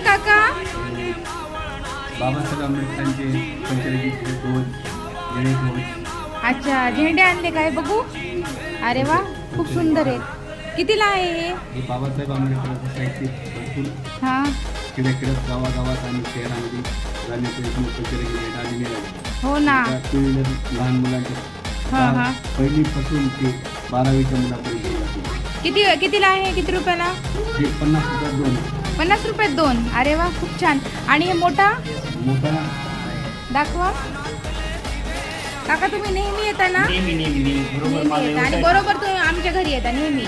काका? बाबासाहेब आंबेडकरांचे पंचरंगी ध्वज, गणेश. अच्छा, झेंडे आणले काय बघू? अरे वा, खूप सुंदर आहे. कितीला आहे हे? हे बाबासाहेब आंबेडकरांचं साहित्य भरपूर हा खेड्याखेड्यात गावागावात आणि शहरामध्ये जाण्याचं एक मोठं पंचरंगी भेट आलेली आहे. हो ना. टू व्हीलर लहान मुलांच्या हा हा. पहिलीपासून ते 12वीच्या मुलापर्यंत. कितीला आहे? किती रुपयाला? हे 50 रुपयात 2. 50 रुपयात 2. अरे वा, खूप छान. आणि हे मोठा मोठा दाखवा. काका तुम्ही नेहमी येता ना? नेहमी बरोबर माझा येता आणि व्यवसाय बरोबर तुम्ही आमच्या घरी येता नेहमी.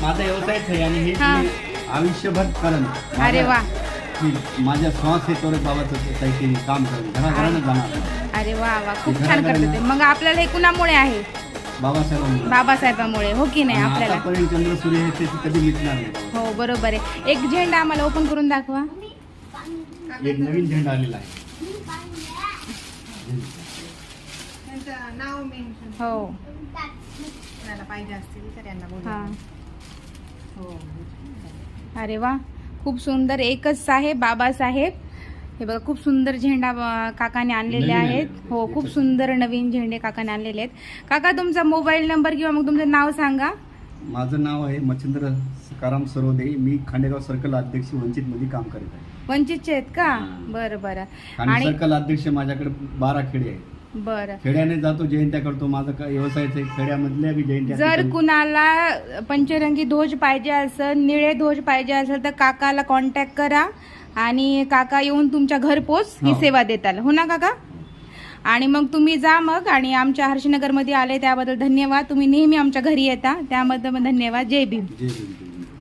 माझा व्यवसायच आहे आणि हे हा. मी आयुष्यभर करण. अरे वा. माझ्या श्वास येतो बाबाचं साहित्य काम करेन, घराघरानं जाणार. अरे वा वा, खूप छान करतात ते. मग आपल्याला हे कुणामुळे आहे? बाबासाहेबांमुळे, हो की नाही? आपल्याला आतापर्यंत चंद्रसूर्य हे ते कधी मिटणार नाही. हो बरोबर आहे. एक झेंडा आम्हाला ओपन करून दाखवा. एक नवीन झेंडा आलेला आहे. नाव मेन्शन हो करायला पाहिजे असतील तर यांना बोलवा. हा. हो. अरे वा, खूप सुंदर. एकच साहेब, बाबासाहेब. हे बघा, खूप सुंदर झेंडा काकाने आणलेले नवीन आहेत. आहे. हो, खूप सुंदर नवीन झेंडे काकाने आणलेले आहेत. काका तुमचा मोबाईल नंबर किंवा मग तुमचं नाव सांगा. माझं नाव आहे मच्छिंद्र सकाराम सरोदे. मी खांडेगाव सर्कल अध्यक्ष वंचित मध्ये काम करत आहे. वंचितचे आहेत का? बरं बरं. आणि आणि सर्कल अध्यक्ष माझ्याकडे 12 खेडे आहेत. बरं. खेड्याने जातो, जयंत्या करतो. माझं काय व्यवसायच आहे, खेड्यामधल्या बी जयंत्या. जर कुणाला पंचरंगी ध्वज पाहिजे असेल, निळे ध्वज पाहिजे असेल तर काकाला कॉन्टॅक्ट करा आणि काका येऊन तुमच्या घरपोच ही हो. सेवा देताल. हो ना काका? आणि मग तुम्ही जा मग. आणि आमच्या हर्षनगरमध्ये आले त्याबद्दल धन्यवाद. तुम्ही नेहमी आमच्या घरी येता त्याबद्दल धन्यवाद. जय भीम. जय भीम.